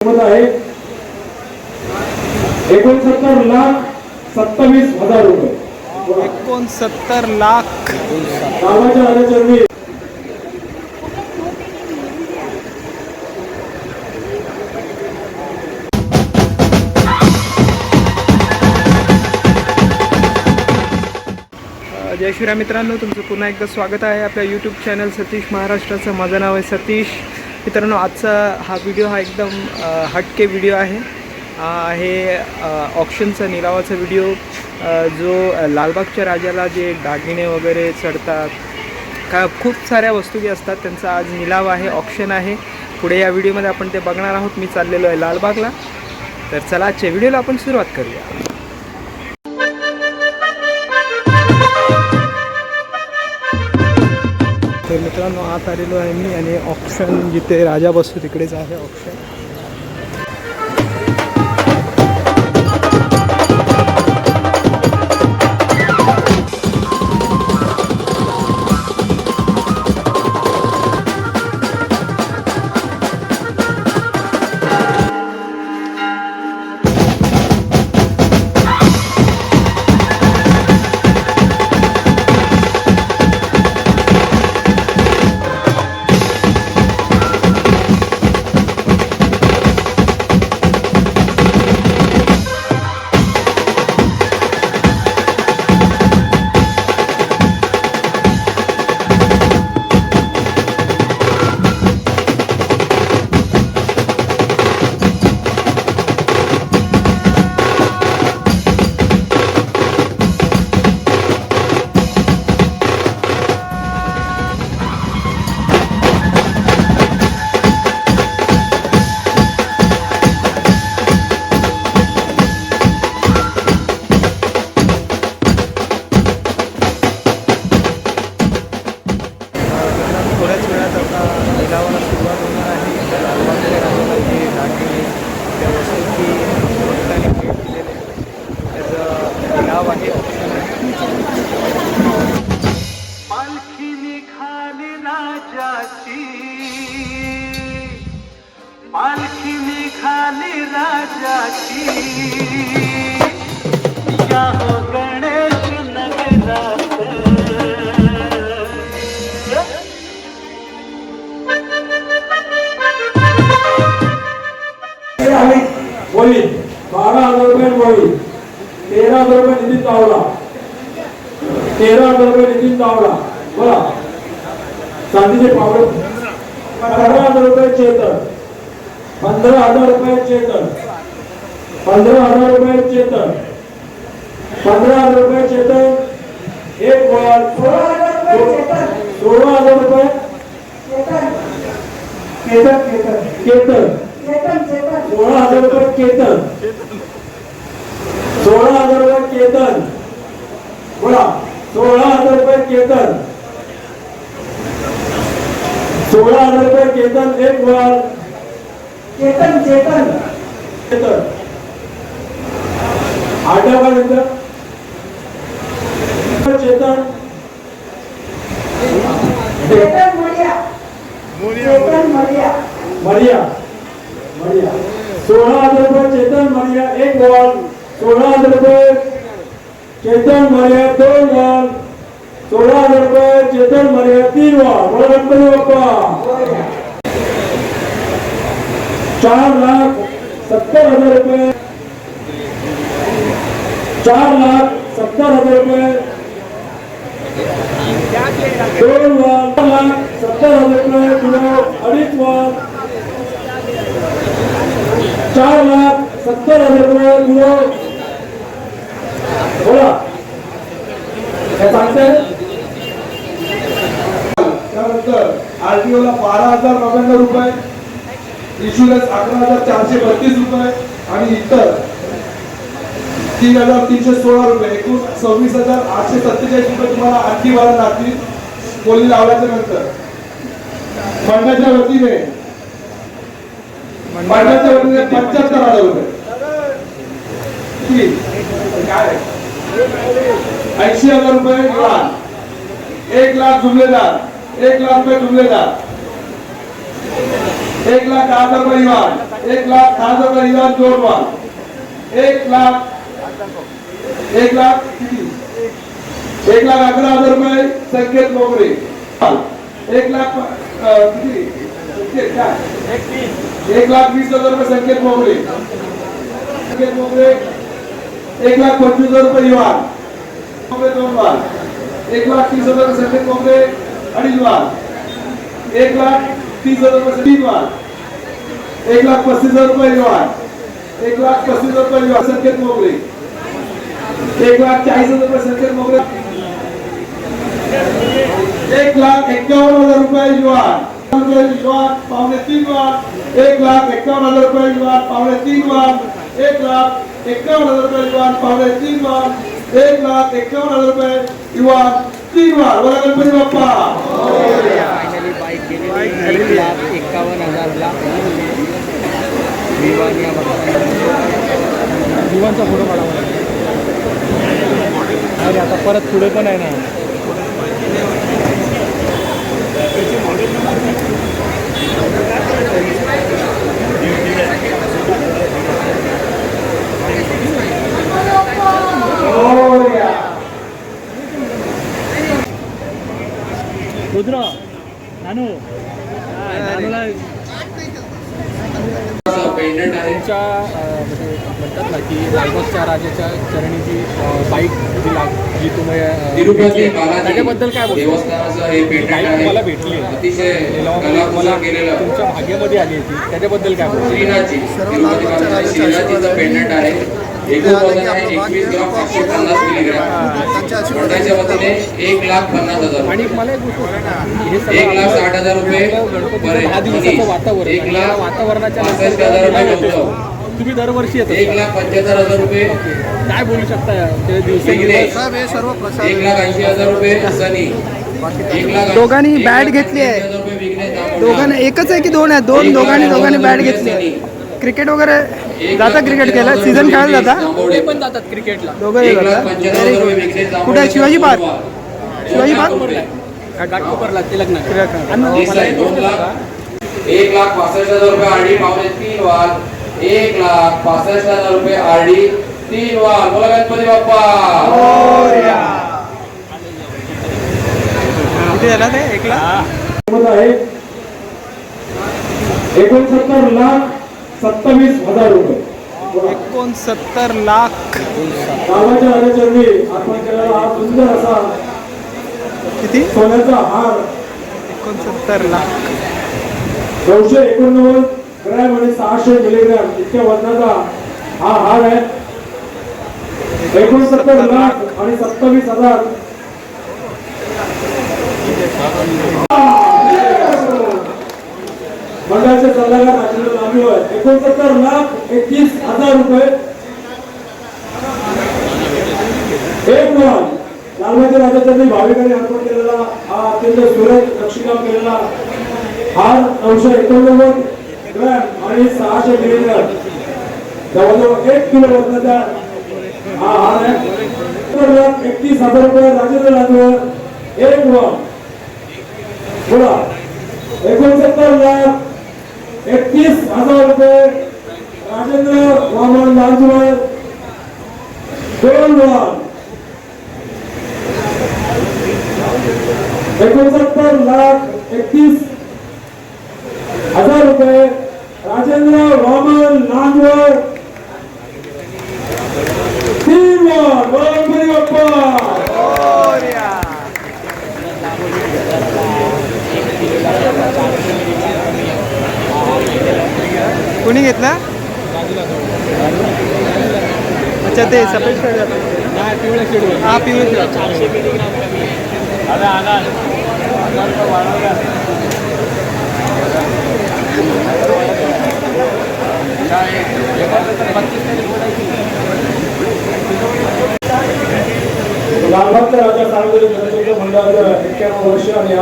आहे 69,27,000 रुपये. 69,00,000 गावाच्या आल्याचरणी जय श्रीराम मित्रांनो, तुमचं पुन्हा एकदा स्वागत आहे आपल्या यूट्यूब चॅनल सतीश महाराष्ट्राचं. माझं नाव आहे सतीश. मित्रांनो, आजचा हा व्हिडिओ हा एकदम हटके व्हिडिओ आहे. हे ऑक्शनचा निलावाचा व्हिडिओ जो लालबागच्या राजाला जे दागिने वगैरे चढतात, का खूप साऱ्या वस्तू जे असतात त्यांचा आज निलाव आहे, ऑक्शन आहे. पुढे या व्हिडिओमध्ये आपण ते बघणार आहोत. मी चाललेलो आहे लालबागला. तर चला आजच्या व्हिडिओला आपण सुरुवात करूया. तर मित्रांनो, आत आलेलो आहे मी आणि ऑक्शन जिथे राजा बसतो तिकडेच आहे ऑक्शन. थोड्याच वेळात आता निलावाला सुरुवात होणार आहे. लालबागच्या राजाला जे दागिने त्या वस्तूंची भक्तांनी भेट दिलेले त्याचं निलाव आहे, ऑप्शन आहे. पालखी निघाली राजाची, पालखी निघाली राजाची, या हो गणेश नगरात. बोली 12,000 रुपये बोली 13,000 रुपये नितीन तावडा, 13,000 रुपये नितीन तावडा. बोला चांदीचे पावडे 15,000 रुपये चेतन, 15,000 रुपये चेतन, 15,000 रुपये चेतन, 15,000 रुपये चेतन. एक बॉल 16,000 रुपये केतन, केतन 16,000 रुपये केतन, 16,000 रुपये केतन. बोला 16,000 रुपये केतन, 16,000 रुपये केतन. एक बॉल केतन, चेतन, केतन. आठवा नंतर चेतन, चेतन मरिया, चेतन मरिया, मरिया मरिया 16,000 रुपये चेतन मरिया. एक बॉल 16,000 रुपये चेतन मरिया. दोन बॉल 16,000 रुपये चेतन मरिया. तीन बॉल. बोला गणपती बाप्पा. 4,70,000 रुपये, 4,70,000 रुपये. दोन बॉल 4,70,000 रुपये किलो. अडीच बॉल 4,70,000 रुपये किलो. बोला काय सांगताय. त्यानंतर आरटीओ ला 12,099 रुपये, इन्शुरन्स 11,432 रुपये आणि इतर 3,316 रुपये, एकूण 26,847 रुपये तुम्हाला आणखी भरायला लागतील. बोली लावल्याच्या नंतर फंडाच्या वतीने 75,000 रुपये. काय 80,000 रुपये. 1,00,000 जुमलेदार, 1,00,000 रुपये जुमलेदार, 1,10,000 रुपये इवान, 1,10,000 रुपये इवान जोरवाल. 1,00,000 किती? 1,11,000 रुपये संकेत मोगरे. 1,00,000 किती? संकेत काय? 1,20,000 रुपये संकेत मोगरे. संकेत मोगरे 1,25,000 रुपये इवान मोगरे 2 वाल. 1,30,000 रुपये संकेत मोगरे 2.5 वाल. 1,30,000 रुपये 3 वाल. 1,35,000 रुपये इवान. 1,35,000 रुपये इवान संकेत मोगरे. 1,40,000 रुपये संकेत मोगरे. 1,51,000 रुपये इवान. पावणे 3 वाल. 1,51,000 रुपये इवान पावणे 3 वाल. 1,51,000 रुपये इवान पावणे 3 वाल. 1,51,000 रुपये इवान 3 वाल. बोला गणपती बाप्पा. फायनली बाईक गेलेली 1,51,000ला. विवानचा फोटो काढावा लागेल. आणि आता परत पुढे पण आहे ना. रुद्र नानू नानूला पेंडंट आहे तुमच्या म्हणजे म्हणतात ना की लालबागच्या राजाच्या चरणी जी बाईक जी तुम्ही तिरुपती बालाजी त्याच्याबद्दल काय बोलतो? देवस्थानाचं हे पेंडंट बाईक आहे. मला भेटली अतिशय मला कलाकुसर केलेलं तुमच्या भाग्यामध्ये आली होती त्याच्याबद्दल काय बोलतो? श्रीनाथजी तिरुपती बालाजी श्रीनाथजीचं पेंडंट आहे. एकूण वजन आहे 21 ग्राम 550 मिलीग्राम. कोणाच्या वतीने 1,50,000 आणि मला एक गोष्ट हे सगळं 1,60,000 रुपये गणपतीचं 10 दिवसाचं वातावरण आणि या वातावरणाच्या नंतर 65,000 रुपये येतो. तुम्ही दरवर्षी येतो 1,75,000 रुपये काय बोलू शकता ते दिवशी विघ्नेश. 1,80,000 रुपये सनी. दोघांनी बॅट घेतली आहे. दोघांना एकच आहे की दोन आहे? दोघांनी बॅट घेतली आहे. क्रिकेट वगैरे जाता क्रिकेट खेळायला सीझन खेळायला जाता ते पण जातात क्रिकेटला दोघं 1,75,000 रुपये विघ्नेश कुठे आहे? शिवाजी पार्क. शिवाजी पार्क घाटकोपरला तिलक देसाई 1,65,000 रुपये आरडी पावणे 3 वाल. 1,65,000 रुपये आरडी 3 वाल. बोला गणपती बाप्पा. किती झाला ते 1,00,000 आहे 69,27,000 रुपये. 69,00,000 गावाच्या राजाचरणी आपण केलेला हा सुंदर असा किती सोन्याचा हार 69,00,000 989 ग्रॅम आणि 600 मिलीग्रॅम इतक्या वजनाचा हा हार आहे. 69,00,000 आणि 27,000. मंडळाचे सल्लागार राजेंद्र लांबीवर 69,21,000 रुपये. एक मान लालबागच्या राजाचरणी भाविकांनी अर्पण केलेला हा अत्यंत सुरेख नक्षीकाम केलेला हार 989 ग्रॅम आणि 600 मिलीग्रॅम जवळजवळ 1 किलो वजनाचा हा हार आहे. 31,000 रुपये राजेंद्र लांबीवर. एक मान बोला 69,31,000 रुपये राजेंद्र वामन लांजवर. 2 मान 69,31,000 रुपये राजेंद्र वामन लांजवर. 3 मान गणपती बाप्पा. कोणी घेतला? अच्छा ते सफेद शेड पिवळ्या शेड हा पिवळ्या शेड 400 मिलीग्राम लालबागच्या राजा सार्वजनिक गणेशोत्सव मंडळाचं 91 वर्ष आणि